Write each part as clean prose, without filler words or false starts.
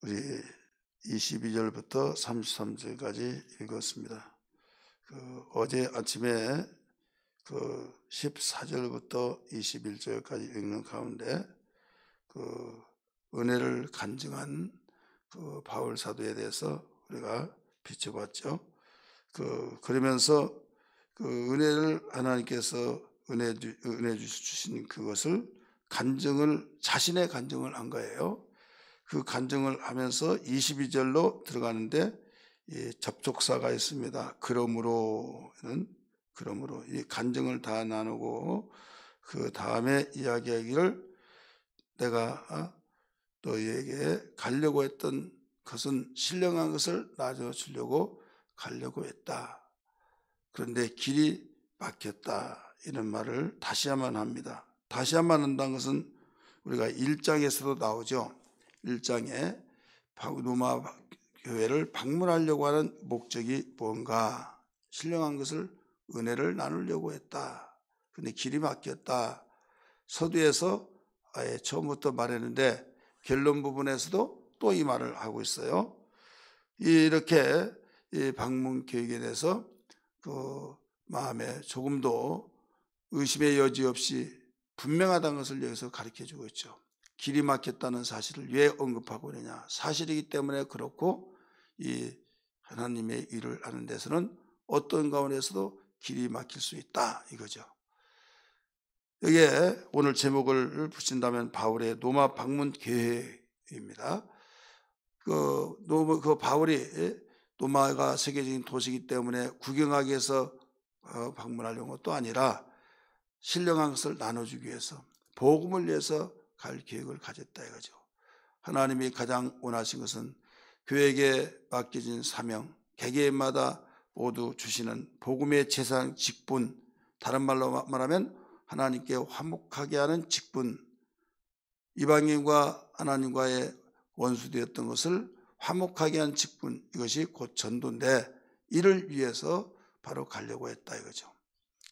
우리 22절부터 33절까지 읽었습니다. 어제 아침에 14절부터 21절까지 읽는 가운데 은혜를 간증한 바울 사도에 대해서 우리가 비춰봤죠. 그러면서 은혜를 하나님께서 은혜 주신 그것을 자신의 간증을 한 거예요. 그 간증을 하면서 22절로 들어가는데 접속사가 있습니다. 그러므로는 이 간증을 다 나누고 그 다음에 이야기하기를 내가 너희에게 가려고 했던 것은 신령한 것을 나눠주려고 가려고 했다. 그런데 길이 막혔다. 이런 말을 다시 한번 합니다. 다시 한번 한다는 것은 우리가 1장에서도 나오죠. 1장에 로마 교회를 방문하려고 하는 목적이 뭔가? 신령한 것을 은혜를 나누려고 했다. 그런데 길이 막혔다. 서두에서 아예 처음부터 말했는데 결론 부분에서도 또 이 말을 하고 있어요. 이렇게 이 방문 계획에 대해서 마음에 조금도 의심의 여지 없이 분명하다는 것을 여기서 가르쳐주고 있죠. 길이 막혔다는 사실을 왜 언급하고 있느냐? 사실이기 때문에 그렇고 이 하나님의 일을 하는 데서는 어떤 가운데서도 길이 막힐 수 있다 이거죠. 여기에 오늘 제목을 붙인다면 바울의 로마 방문 계획입니다. 바울이 로마가 세계적인 도시이기 때문에 구경하기 위해서 방문하려는 것도 아니라 신령한 것을 나눠주기 위해서 복음을 위해서 갈 계획을 가졌다 이거죠. 하나님이 가장 원하신 것은 교회에게 맡겨진 사명, 개개인마다 모두 주시는 복음의 재산 직분, 다른 말로 말하면 하나님께 화목하게 하는 직분, 이방인과 하나님과의 원수되었던 것을 화목하게 한 직분, 이것이 곧 전도인데 이를 위해서 바로 가려고 했다 이거죠.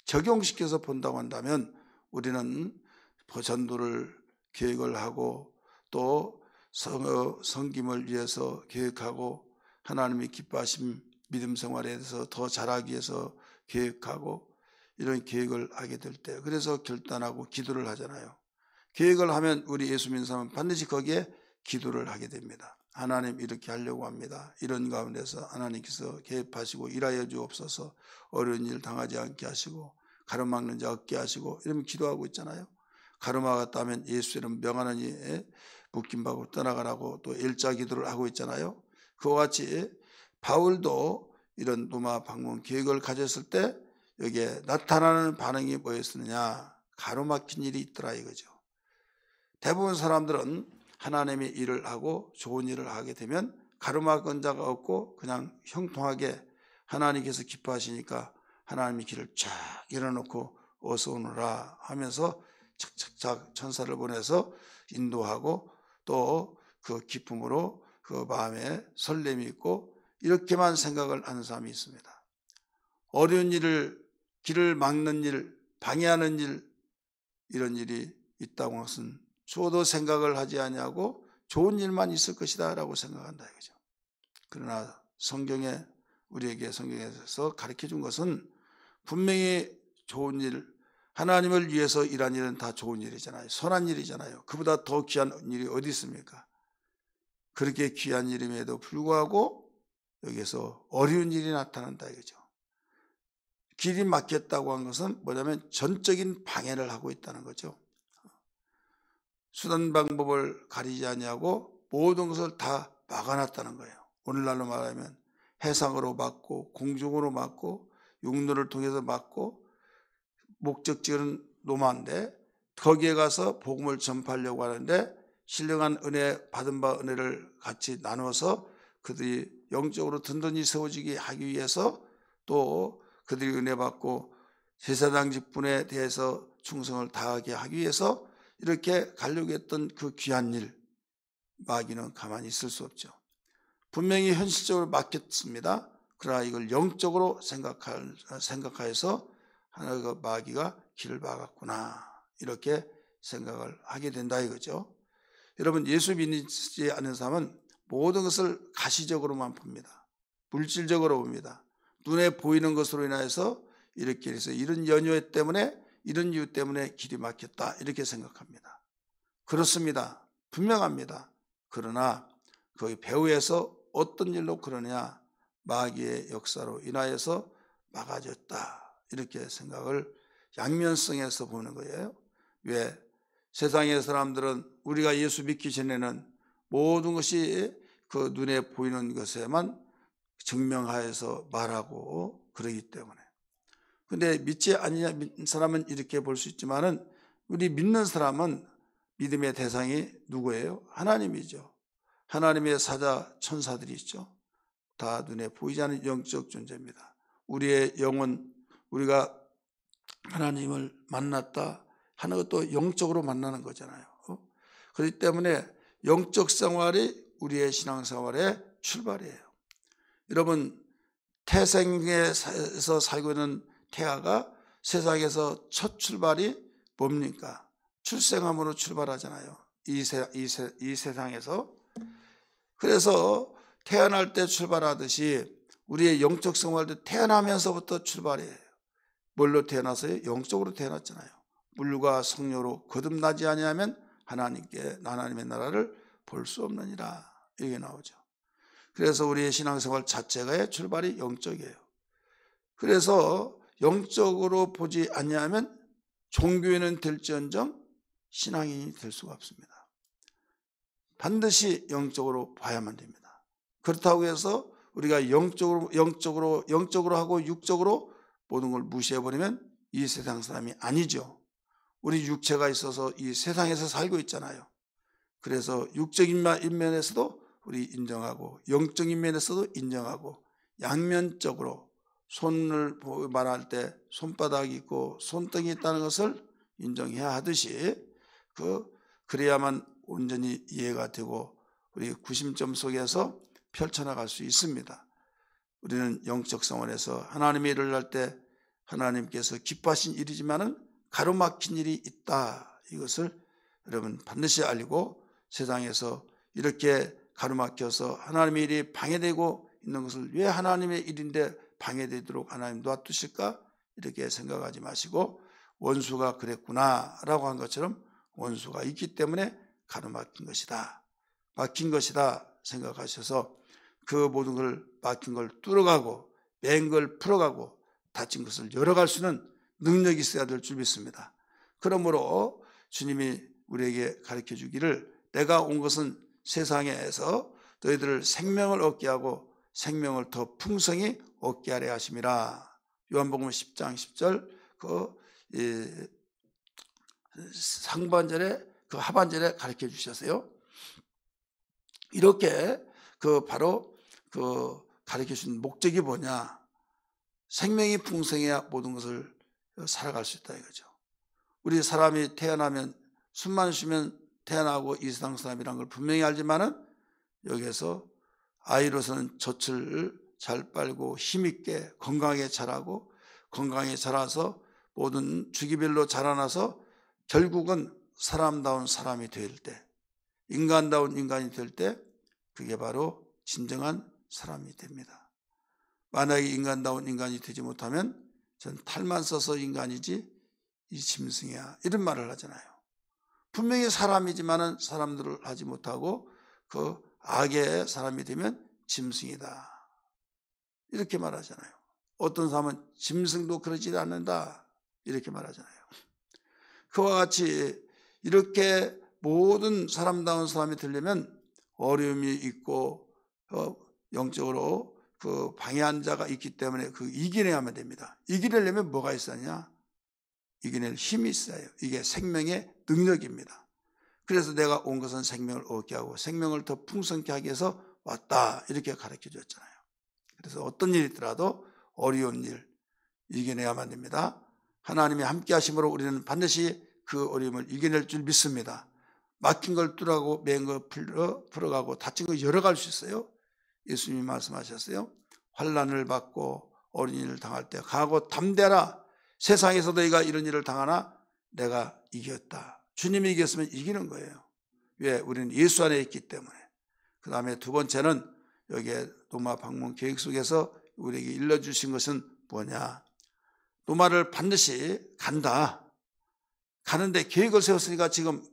적용시켜서 본다고 한다면 우리는 전도를 계획을 하고 또 섬김을 위해서 계획하고 하나님이 기뻐하신 믿음 생활에 대해서 더 잘하기 위해서 계획하고 이런 계획을 하게 될 때 그래서 결단하고 기도를 하잖아요. 계획을 하면 우리 예수 믿는 사람은 반드시 거기에 기도를 하게 됩니다. 하나님 이렇게 하려고 합니다. 이런 가운데서 하나님께서 개입하시고 일하여 주옵소서. 어려운 일 당하지 않게 하시고 가로막는 자 없게 하시고 이러면 기도하고 있잖아요. 가로막았다면 예수 이름 명하느니 묶임받고 떠나가라고 또 일자 기도를 하고 있잖아요. 그와 같이 바울도 이런 로마 방문 계획을 가졌을 때 여기에 나타나는 반응이 뭐였느냐? 가로막힌 일이 있더라 이거죠. 대부분 사람들은 하나님의 일을 하고 좋은 일을 하게 되면 가로막은 자가 없고 그냥 형통하게 하나님께서 기뻐하시니까 하나님의 길을 쫙 열어놓고 어서 오너라 하면서 착착착 천사를 보내서 인도하고 또 그 기쁨으로 그 마음에 설렘이 있고 이렇게만 생각을 하는 사람이 있습니다. 어려운 길을 막는 일, 방해하는 일, 이런 일이 있다고 하는 것은 저도 생각을 하지 아니하고 좋은 일만 있을 것이다 라고 생각한다 이거죠. 그러나 우리에게 성경에서 가르쳐 준 것은 분명히 좋은 일, 하나님을 위해서 일한 일은 다 좋은 일이잖아요. 선한 일이잖아요. 그보다 더 귀한 일이 어디 있습니까? 그렇게 귀한 일임에도 불구하고 여기서 어려운 일이 나타난다 이거죠. 길이 막혔다고 한 것은 뭐냐면 전적인 방해를 하고 있다는 거죠. 수단 방법을 가리지 아니하고 모든 것을 다 막아놨다는 거예요. 오늘날로 말하면 해상으로 막고 공중으로 막고 육로를 통해서 막고 목적지는 로마인데 거기에 가서 복음을 전파하려고 하는데 신령한 은혜 받은 바 은혜를 같이 나눠서 그들이 영적으로 든든히 세워지게 하기 위해서 또 그들이 은혜 받고 제사장 직분에 대해서 충성을 다하게 하기 위해서 이렇게 가려고 했던 그 귀한 일, 마귀는 가만히 있을 수 없죠. 분명히 현실적으로 막혔습니다. 그러나 이걸 영적으로 생각하여서 하나가 마귀가 길을 막았구나 이렇게 생각을 하게 된다 이거죠. 여러분 예수 믿지 않는 사람은 모든 것을 가시적으로만 봅니다. 물질적으로 봅니다. 눈에 보이는 것으로 인해서 이렇게 해서 이런 연유 때문에 이런 이유 때문에 길이 막혔다 이렇게 생각합니다. 그렇습니다. 분명합니다. 그러나 거기 배후에서 어떤 일로 그러냐, 마귀의 역사로 인하여서 막아졌다 이렇게 생각을 양면성에서 보는 거예요. 왜? 세상의 사람들은 우리가 예수 믿기 전에는 모든 것이 그 눈에 보이는 것에만 증명하여서 말하고 그러기 때문에. 근데 믿지 아니한 사람은 이렇게 볼 수 있지만은 우리 믿는 사람은 믿음의 대상이 누구예요? 하나님이죠. 하나님의 사자 천사들이 있죠. 다 눈에 보이지 않는 영적 존재입니다. 우리의 영은 우리가 하나님을 만났다 하는 것도 영적으로 만나는 거잖아요. 그렇기 때문에 영적 생활이 우리의 신앙생활의 출발이에요. 여러분, 태생에서 살고 있는 태아가 세상에서 첫 출발이 뭡니까? 출생함으로 출발하잖아요. 이 세상에서. 그래서 태어날 때 출발하듯이 우리의 영적 생활도 태어나면서부터 출발이에요. 뭘로 태어나서요? 영적으로 태어났잖아요. 물과 성령으로 거듭나지 아니하면 하나님의 나라를 볼 수 없느니라 이게 나오죠. 그래서 우리의 신앙생활 자체가 출발이 영적이에요. 그래서 영적으로 보지 아니하면 종교인은 될지언정 신앙인이 될 수가 없습니다. 반드시 영적으로 봐야만 됩니다. 그렇다고 해서 우리가 영적으로 하고 육적으로 모든 걸 무시해버리면 이 세상 사람이 아니죠. 우리 육체가 있어서 이 세상에서 살고 있잖아요. 그래서 육적인 면에서도 우리 인정하고 영적인 면에서도 인정하고 양면적으로 손을 말할 때 손바닥이 있고 손등이 있다는 것을 인정해야 하듯이 그래야만 온전히 이해가 되고 우리 구심점 속에서 펼쳐나갈 수 있습니다. 우리는 영적 생활에서 하나님의 일을 할 때 하나님께서 기뻐하신 일이지만은 가로막힌 일이 있다. 이것을 여러분 반드시 알고 세상에서 이렇게 가로막혀서 하나님의 일이 방해되고 있는 것을 왜 하나님의 일인데 방해되도록 하나님 놔두실까? 이렇게 생각하지 마시고 원수가 그랬구나 라고 한 것처럼 원수가 있기 때문에 가로막힌 것이다. 막힌 것이다 생각하셔서 그 모든 걸 막힌 걸 뚫어가고 맨 걸 풀어가고 다친 것을 열어갈 수는 능력이 있어야 될 줄 믿습니다. 그러므로 주님이 우리에게 가르쳐 주기를 내가 온 것은 세상에서 너희들을 생명을 얻게 하고 생명을 더 풍성히 얻게 하려 하심이라. 요한복음 10장 10절 상반절에 하반절에 가르쳐 주셨어요. 이렇게 바로 가르쳐 준 목적이 뭐냐? 생명이 풍성해야 모든 것을 살아갈 수 있다 이거죠. 우리 사람이 태어나면 숨만 쉬면 태어나고 이 세상 사람이란 걸 분명히 알지만은 여기에서 아이로서는 젖을 잘 빨고 힘있게 건강하게 자라고 건강하게 자라서 모든 주기별로 자라나서 결국은 사람다운 사람이 될 때, 인간다운 인간이 될 때 그게 바로 진정한 사람이 됩니다. 만약에 인간다운 인간이 되지 못하면 전 탈만 써서 인간이지 이 짐승이야 이런 말을 하잖아요. 분명히 사람이지만은 사람들을 하지 못하고 그 악의 사람이 되면 짐승이다 이렇게 말하잖아요. 어떤 사람은 짐승도 그러지 않는다 이렇게 말하잖아요. 그와 같이 이렇게 모든 사람다운 사람이 되려면 어려움이 있고 영적으로 방해한 자가 있기 때문에 이겨내야만 됩니다. 이겨내려면 뭐가 있어야 이겨낼 힘이 있어요. 이게 생명의 능력입니다. 그래서 내가 온 것은 생명을 얻게 하고 생명을 더 풍성케 하기 위해서 왔다 이렇게 가르쳐 줬잖아요. 그래서 어떤 일이 있더라도 어려운 일 이겨내야만 됩니다. 하나님이 함께 하심으로 우리는 반드시 그 어려움을 이겨낼 줄 믿습니다. 막힌 걸 뚫어가고 맨 걸 풀어가고 다친 걸 열어갈 수 있어요. 예수님이 말씀하셨어요. 환난을 받고 어려운 일을 당할 때 가고 담대하라. 세상에서 너희가 이런 일을 당하나 내가 이겼다. 주님이 이겼으면 이기는 거예요. 왜? 우리는 예수 안에 있기 때문에. 그 다음에 두 번째는 여기에 노마 방문 계획 속에서 우리에게 일러주신 것은 뭐냐. 노마를 반드시 간다. 가는데 계획을 세웠으니까 지금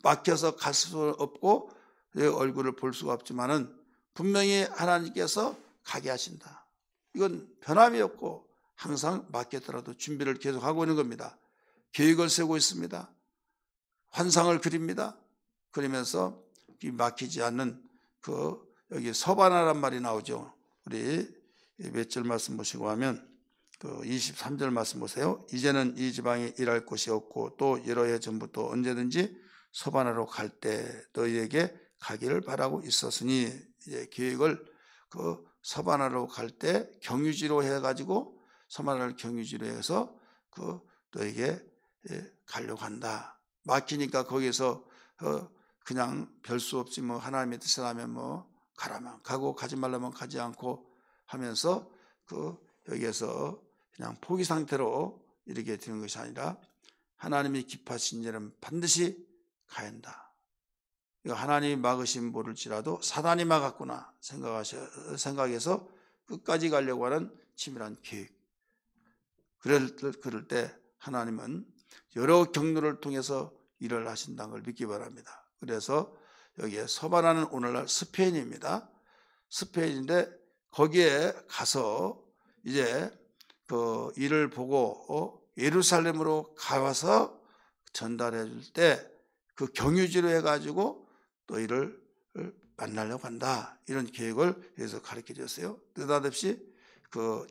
막혀서 갈 수 없고 얼굴을 볼 수가 없지만은 분명히 하나님께서 가게 하신다. 이건 변함이 없고 항상 막혔더라도 준비를 계속하고 있는 겁니다. 계획을 세우고 있습니다. 환상을 그립니다. 그러면서 막히지 않는 여기 서바나란 말이 나오죠. 우리 몇 절 말씀 보시고 하면 23절 말씀 보세요. 이제는 이 지방에 일할 곳이 없고 또 여러 해 전부터 언제든지 서바나로 갈 때 너희에게 가기를 바라고 있었으니, 이제 계획을 서바나로 갈 때 경유지로 해가지고 서바나를 경유지로 해서 너에게 가려고 한다. 막히니까 거기서 그냥 별 수 없지 뭐 하나님의 뜻이라면 뭐 가라면 가고 가지 말라면 가지 않고 하면서 여기에서 그냥 포기 상태로 이렇게 되는 것이 아니라 하나님이 기뻐하신 일은 반드시 가야 한다. 하나님이 막으신 모를지라도 사단이 막았구나 생각해서 끝까지 가려고 하는 치밀한 계획. 그럴 때 하나님은 여러 경로를 통해서 일을 하신다는 걸 믿기 바랍니다. 그래서 여기에 서바나는 오늘날 스페인입니다. 스페인인데 거기에 가서 이제 일을 보고 예루살렘으로 가서 전달해 줄 때 경유지로 해가지고 너희를 만나려고 한다. 이런 계획을 여기서 가르쳐 줬어요. 느닷없이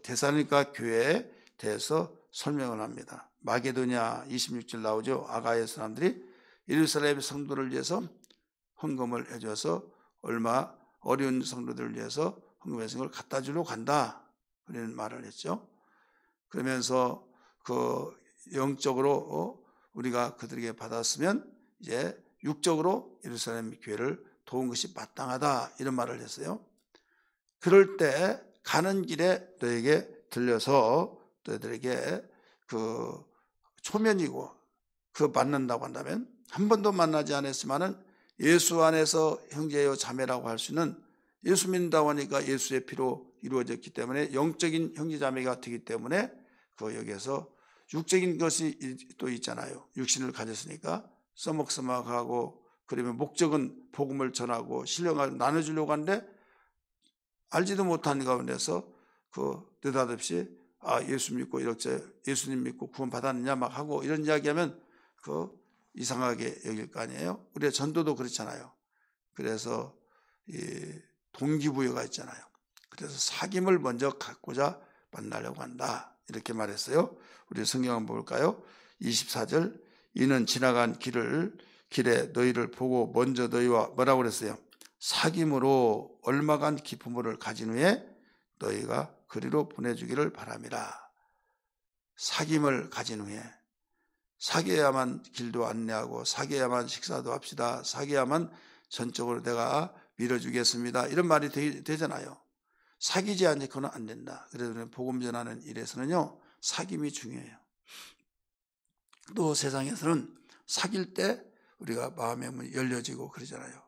데살로니가 교회에 대해서 설명을 합니다. 마게도냐 26절 나오죠. 아가야 사람들이 예루살렘 성도를 위해서 헌금을 해줘서 얼마 어려운 성도들을 위해서 헌금해서 걸 갖다 주러 간다. 그런 말을 했죠. 그러면서 영적으로 우리가 그들에게 받았으면 이제 육적으로 예루살렘 교회를 도운 것이 마땅하다. 이런 말을 했어요. 그럴 때 가는 길에 너에게 들려서 너희들에게 초면이고 만난다고 한다면 한 번도 만나지 않았지만은 예수 안에서 형제요 자매라고 할 수 있는, 예수 믿는다고 하니까 예수의 피로 이루어졌기 때문에 영적인 형제자매가 되기 때문에 여기에서 육적인 것이 또 있잖아요. 육신을 가졌으니까 써먹서먹하고, 그러면 목적은 복음을 전하고 신령을 나눠주려고 하는데 알지도 못하는 가운데서 느닷없이 예수 믿고 이렇게 예수님 믿고 구원 받았느냐 막 하고 이런 이야기하면 이상하게 여길 거 아니에요. 우리가 전도도 그렇잖아요. 그래서 동기부여가 있잖아요. 그래서 사귐을 먼저 갖고자 만나려고 한다. 이렇게 말했어요. 우리 성경 한번 볼까요? 24절 이는 지나간 길에 너희를 보고 먼저 너희와 뭐라고 그랬어요? 사귐으로 얼마간 기쁨을 가진 후에 너희가 그리로 보내주기를 바랍니다. 사귐을 가진 후에, 사귀어야만 길도 안내하고 사귀어야만 식사도 합시다. 사귀어야만 전적으로 내가 밀어주겠습니다. 이런 말이 되잖아요. 사귀지 않고는 안 된다. 그래서 복음 전하는 일에서는요, 사귐이 중요해요. 또 세상에서는 사귈 때 우리가 마음의 문이 열려지고 그러잖아요.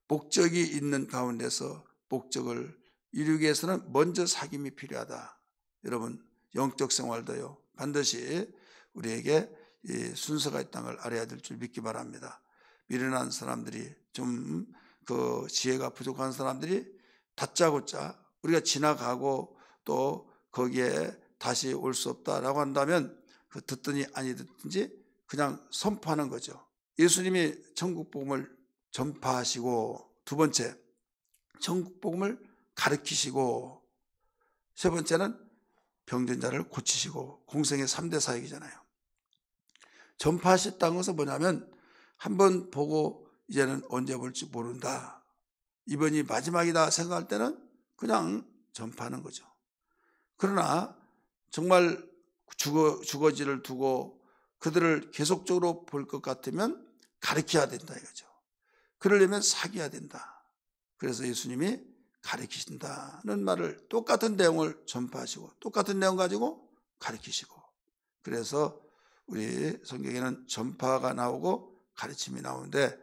목적이 있는 가운데서 목적을 이루기 위해서는 먼저 사귐이 필요하다. 여러분, 영적 생활도요, 반드시 우리에게 이 순서가 있다는 걸 알아야 될 줄 믿기 바랍니다. 미련한 사람들이, 좀 지혜가 부족한 사람들이 다짜고짜 우리가 지나가고 또 거기에 다시 올 수 없다라고 한다면 듣더니 아니 듣든지 그냥 선포하는 거죠. 예수님이 천국 복음을 전파하시고, 두 번째 천국 복음을 가르치시고, 세 번째는 병든 자를 고치시고, 공생의 3대 사역이잖아요. 전파하셨다는 것은 뭐냐면 한 번 보고 이제는 언제 볼지 모른다, 이번이 마지막이다 생각할 때는 그냥 전파하는 거죠. 그러나 정말 주거지를 두고 그들을 계속적으로 볼 것 같으면 가르쳐야 된다 이거죠. 그러려면 사귀어야 된다. 그래서 예수님이 가르치신다는 말을, 똑같은 내용을 전파하시고 똑같은 내용 가지고 가르치시고, 그래서 우리 성경에는 전파가 나오고 가르침이 나오는데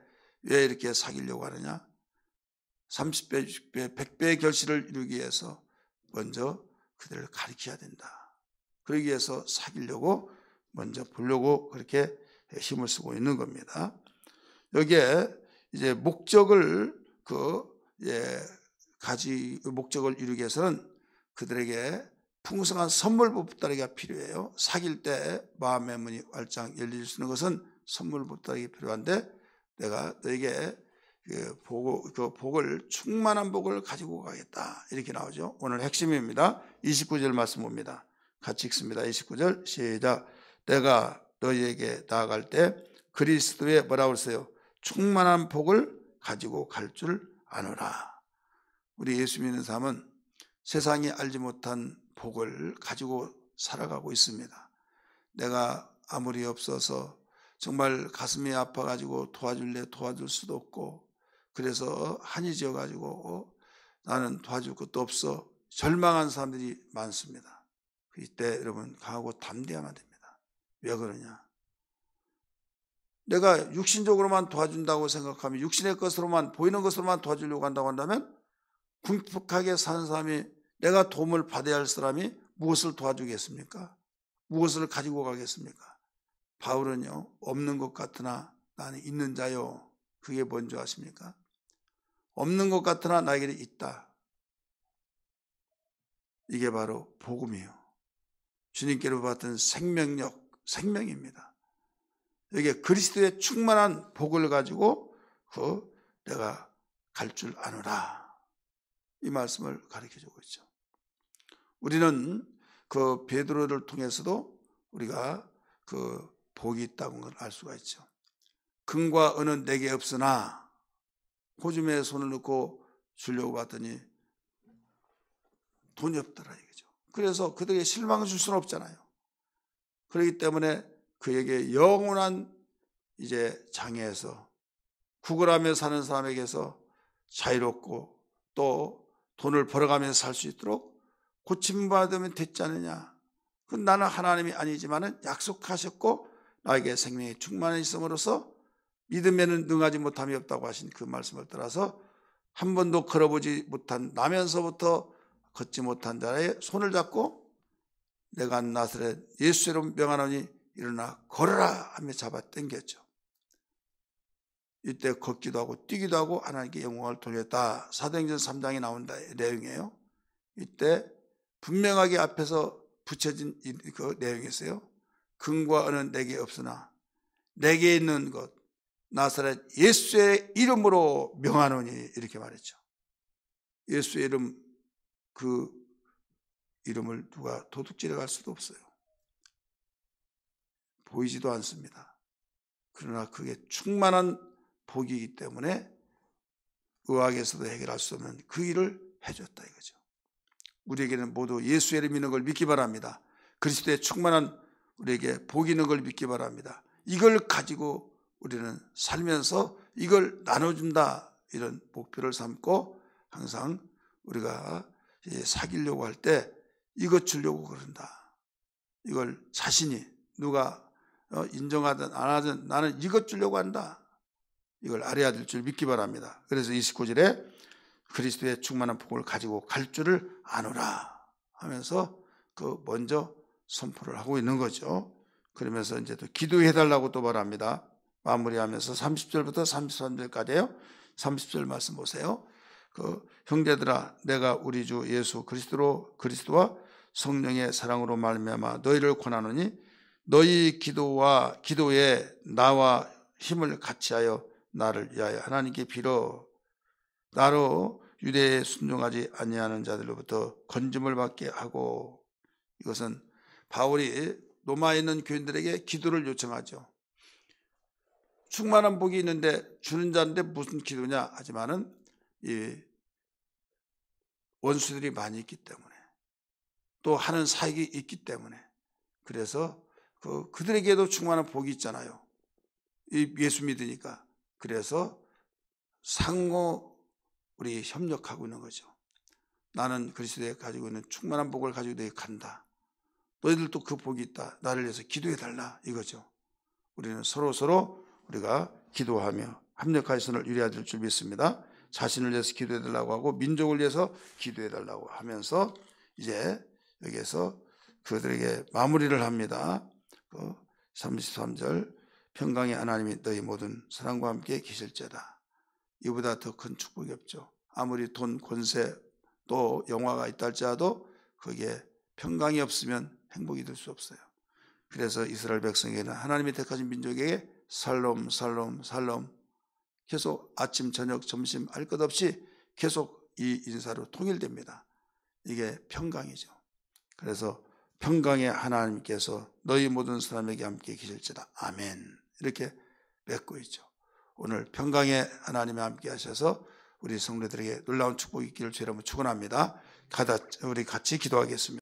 왜 이렇게 사귀려고 하느냐? 30배, 60배, 100배의 결실을 이루기 위해서 먼저 그들을 가르쳐야 된다. 그러기 위해서 사귀려고 먼저 보려고 그렇게 힘을 쓰고 있는 겁니다. 여기에 이제 목적을 목적을 이루기 위해서는 그들에게 풍성한 선물 보따리가 필요해요. 사귈 때 마음의 문이 활짝 열릴 수 있는 것은 선물 보따리가 필요한데, 내가 너에게 복을, 충만한 복을 가지고 가겠다, 이렇게 나오죠. 오늘 핵심입니다. 29절 말씀 봅니다. 같이 읽습니다. 29절 시작. 내가 너희에게 나아갈 때 그리스도의 뭐라고 했어요? 충만한 복을 가지고 갈 줄 아노라. 우리 예수 믿는 사람은 세상이 알지 못한 복을 가지고 살아가고 있습니다. 내가 아무리 없어서 정말 가슴이 아파가지고 도와줄래 도와줄 수도 없고, 그래서 한이 지어가지고 나는 도와줄 것도 없어 절망한 사람들이 많습니다. 이때 여러분 강하고 담대하면 됩니다. 왜 그러냐? 내가 육신적으로만 도와준다고 생각하면, 육신의 것으로만, 보이는 것으로만 도와주려고 한다고 한다면, 궁핍하게 사는 사람이, 내가 도움을 받아야 할 사람이 무엇을 도와주겠습니까? 무엇을 가지고 가겠습니까? 바울은요, 없는 것 같으나 나는 있는 자요. 그게 뭔지 아십니까? 없는 것 같으나 나에게 있다. 이게 바로 복음이에요. 주님께로 받은 생명력, 생명입니다. 여기에 그리스도의 충만한 복을 가지고 내가 갈 줄 아노라, 이 말씀을 가르쳐주고 있죠. 우리는 그 베드로를 통해서도 우리가 그 복이 있다는 걸 알 수가 있죠. 금과 은은 내게 없으나 호주머니에 손을 넣고 주려고 봤더니 돈이 없더라 이거죠. 그래서 그들에게 실망을 줄 수는 없잖아요. 그렇기 때문에 그에게 영원한 이제 장애에서 구걸하며 사는 사람에게서 자유롭고 또 돈을 벌어가면서 살 수 있도록 고침받으면 됐지 않느냐. 나는 하나님이 아니지만은 약속하셨고 나에게 생명이 충만히 있음으로써 믿음에는 능하지 못함이 없다고 하신 그 말씀을 따라서 한 번도 걸어보지 못한, 나면서부터 걷지 못한 자의 손을 잡고 내가 나사렛 예수로 명하노니 일어나 걸어라 하며 잡아 당겼죠. 이때 걷기도 하고 뛰기도 하고 하나님께 영광을 돌렸다. 사도행전 3장에 나온 내용이에요. 이때 분명하게 앞에서 붙여진 그 내용이 있어요. 금과 은은 내게 없으나 내게 있는 것 나사렛 예수의 이름으로 명하노니, 이렇게 말했죠. 예수의 이름, 그 이름을 누가 도둑질해 갈 수도 없어요. 보이지도 않습니다. 그러나 그게 충만한 복이기 때문에 의학에서도 해결할 수 없는 그 일을 해줬다 이거죠. 우리에게는 모두 예수의 이름 있는 걸 믿기 바랍니다. 그리스도의 충만한 우리에게 복이 있는 걸 믿기 바랍니다. 이걸 가지고 우리는 살면서 이걸 나눠준다, 이런 목표를 삼고 항상 우리가 사귀려고 할 때 이것 주려고 그런다. 이걸 자신이 누가 인정하든 안 하든 나는 이것 주려고 한다, 이걸 알아야 될 줄 믿기 바랍니다. 그래서 29절에 그리스도의 충만한 복을 가지고 갈 줄을 아노라 하면서 먼저 선포를 하고 있는 거죠. 그러면서 이제 또 기도해달라고 또 말합니다. 마무리하면서 30절부터 33절까지요. 30절 말씀 보세요. 형제들아, 내가 우리 주 예수 그리스도와 성령의 사랑으로 말미암아 너희를 권하노니 너희 기도에 나와 힘을 같이하여 나를 위하여 하나님께 빌어 나로 유대에 순종하지 아니하는 자들로부터 건짐을 받게 하고. 이것은 바울이 로마에 있는 교인들에게 기도를 요청하죠. 충만한 복이 있는데 주는 자인데 무슨 기도냐 하지만은 이 원수들이 많이 있기 때문에 또 하는 사역이 있기 때문에, 그래서 그들에게도 충만한 복이 있잖아요. 이 예수 믿으니까. 그래서 상호 우리 협력하고 있는 거죠. 나는 그리스도에 가지고 있는 충만한 복을 가지고 너희 간다. 너희들도 그 복이 있다. 나를 위해서 기도해 달라 이거죠. 우리는 서로 우리가 기도하며 합력하여 선을 이루어야 될 줄 믿습니다. 자신을 위해서 기도해 달라고 하고 민족을 위해서 기도해 달라고 하면서 이제 여기에서 그들에게 마무리를 합니다. 33절 평강의 하나님이 너희 모든 사랑과 함께 계실지어다. 이보다 더 큰 축복이 없죠. 아무리 돈, 권세, 또 영화가 있다 할지라도 거기에 평강이 없으면 행복이 될 수 없어요. 그래서 이스라엘 백성에게는 하나님이 택하신 민족에게 살롬 살롬 살롬 계속 아침 저녁 점심 할 것 없이 계속 이 인사로 통일됩니다. 이게 평강이죠. 그래서 평강의 하나님께서 너희 모든 사람에게 함께 계실지다. 아멘. 이렇게 맺고 있죠. 오늘 평강의 하나님이 함께 하셔서 우리 성도들에게 놀라운 축복이 있기를 주의 이름으로 축원합니다. 우리 같이 기도하겠습니다.